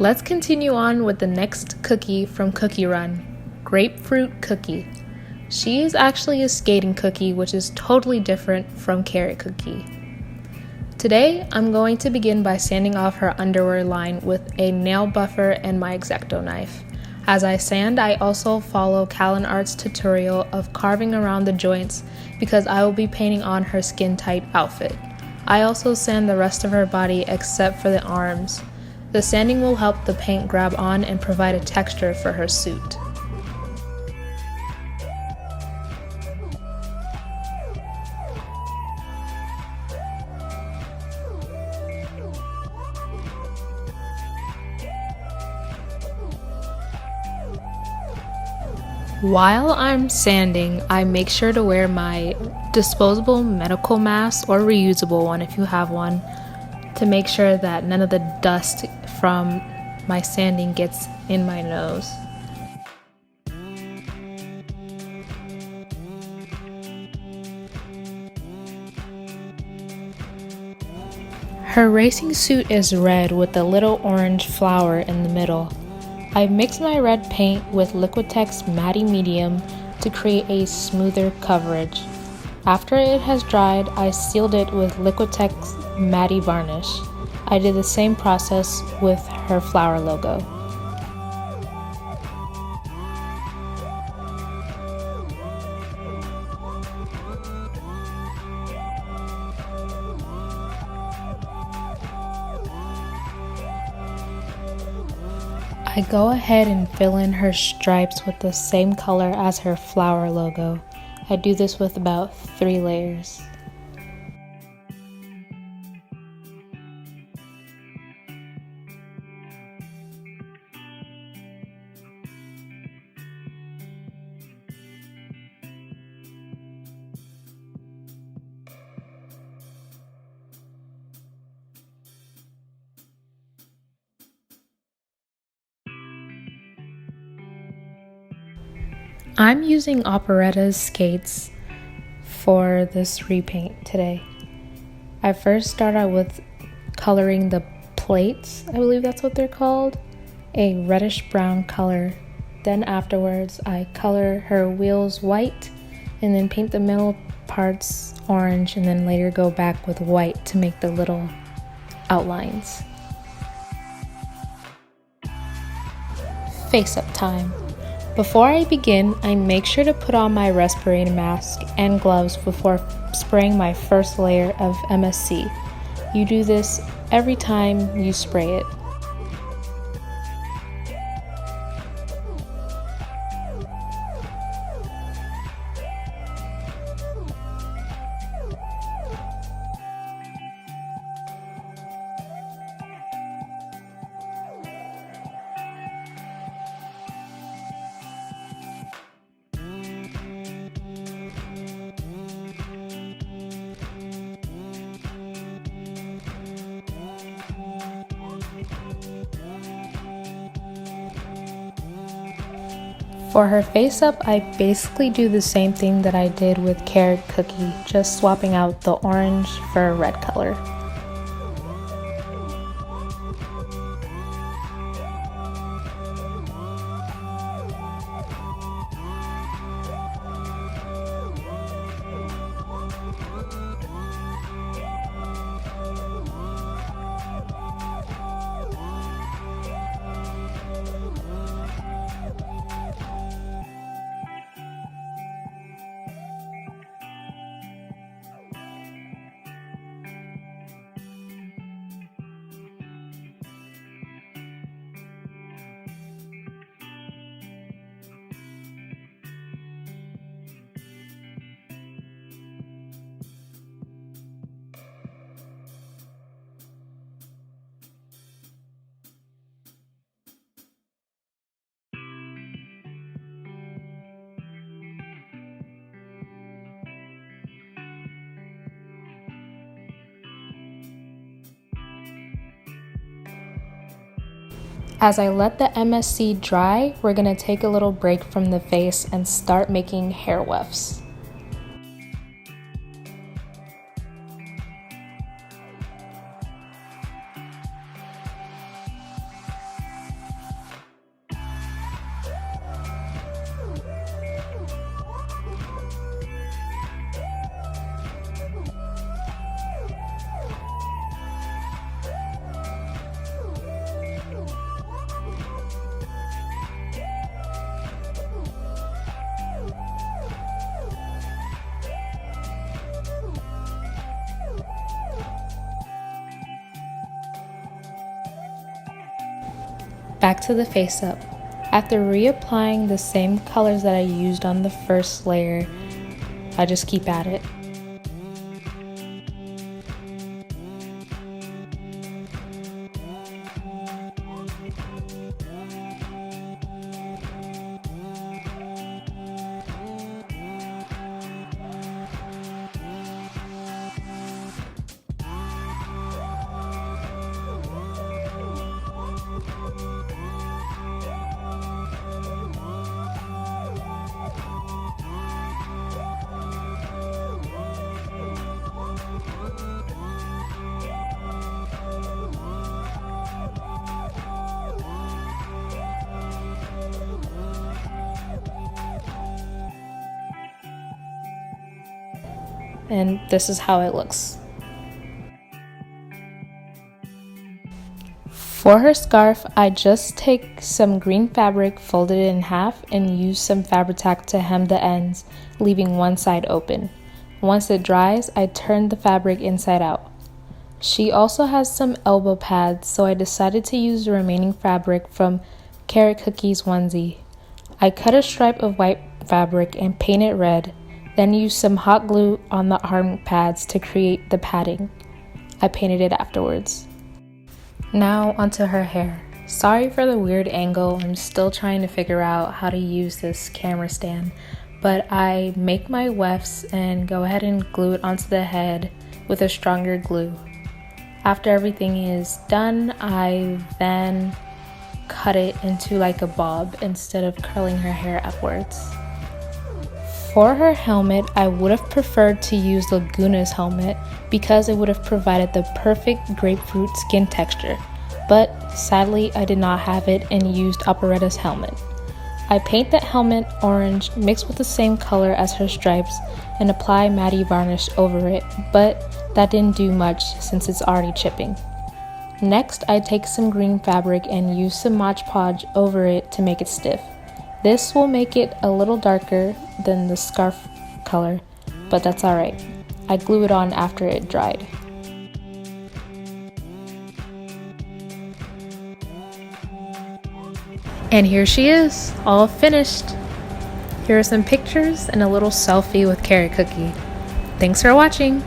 Let's continue on with the next cookie from Cookie Run, Grapefruit Cookie. She is actually a skating cookie, which is totally different from Carrot Cookie. Today, I'm going to begin by sanding off her underwear line with a nail buffer and my X-Acto knife. As I sand, I also follow Callan Art's tutorial of carving around the joints because I will be painting on her skin tight outfit. I also sand the rest of her body except for the arms. The sanding will help the paint grab on and provide a texture for her suit. While I'm sanding, I make sure to wear my disposable medical mask or reusable one if you have one to make sure that none of the dust from my sanding gets in my nose. Her racing suit is red with a little orange flower in the middle. I mix my red paint with Liquitex Matte Medium to create a smoother coverage. After it has dried, I sealed it with Liquitex Matte Varnish. I did the same process with her flower logo. I go ahead and fill in her stripes with the same color as her flower logo. I do this with about 3 layers. I'm using Operetta's skates for this repaint today. I first start out with coloring the plates, I believe that's what they're called, a reddish brown color. Then afterwards I color her wheels white and then paint the middle parts orange and then later go back with white to make the little outlines. Face up time. Before I begin, I make sure to put on my respirator mask and gloves before spraying my first layer of MSC. You do this every time you spray it. For her face up, I basically do the same thing that I did with Carrot Cookie, just swapping out the orange for a red color. As I let the MSC dry, we're going to take a little break from the face and start making hair wefts. Back to the face up. After reapplying the same colors that I used on the first layer, I just keep at it. And this is how it looks. For her scarf, I just take some green fabric, fold it in half, and use some fabric tack to hem the ends, leaving one side open. Once it dries, I turn the fabric inside out. She also has some elbow pads, so I decided to use the remaining fabric from Carrot Cookie's onesie. I cut a stripe of white fabric and paint it red, then use some hot glue on the arm pads to create the padding. I painted it afterwards. Now onto her hair. Sorry for the weird angle, I'm still trying to figure out how to use this camera stand, but I make my wefts and go ahead and glue it onto the head with a stronger glue. After everything is done, I then cut it into like a bob instead of curling her hair upwards. For her helmet, I would have preferred to use Laguna's helmet because it would have provided the perfect grapefruit skin texture, but sadly I did not have it and used Operetta's helmet. I paint that helmet orange mixed with the same color as her stripes and apply matte varnish over it, but that didn't do much since it's already chipping. Next, I take some green fabric and use some Mod Podge over it to make it stiff. This will make it a little darker than the scarf color, but that's alright. I glue it on after it dried. And here she is, all finished. Here are some pictures and a little selfie with Carrot Cookie. Thanks for watching.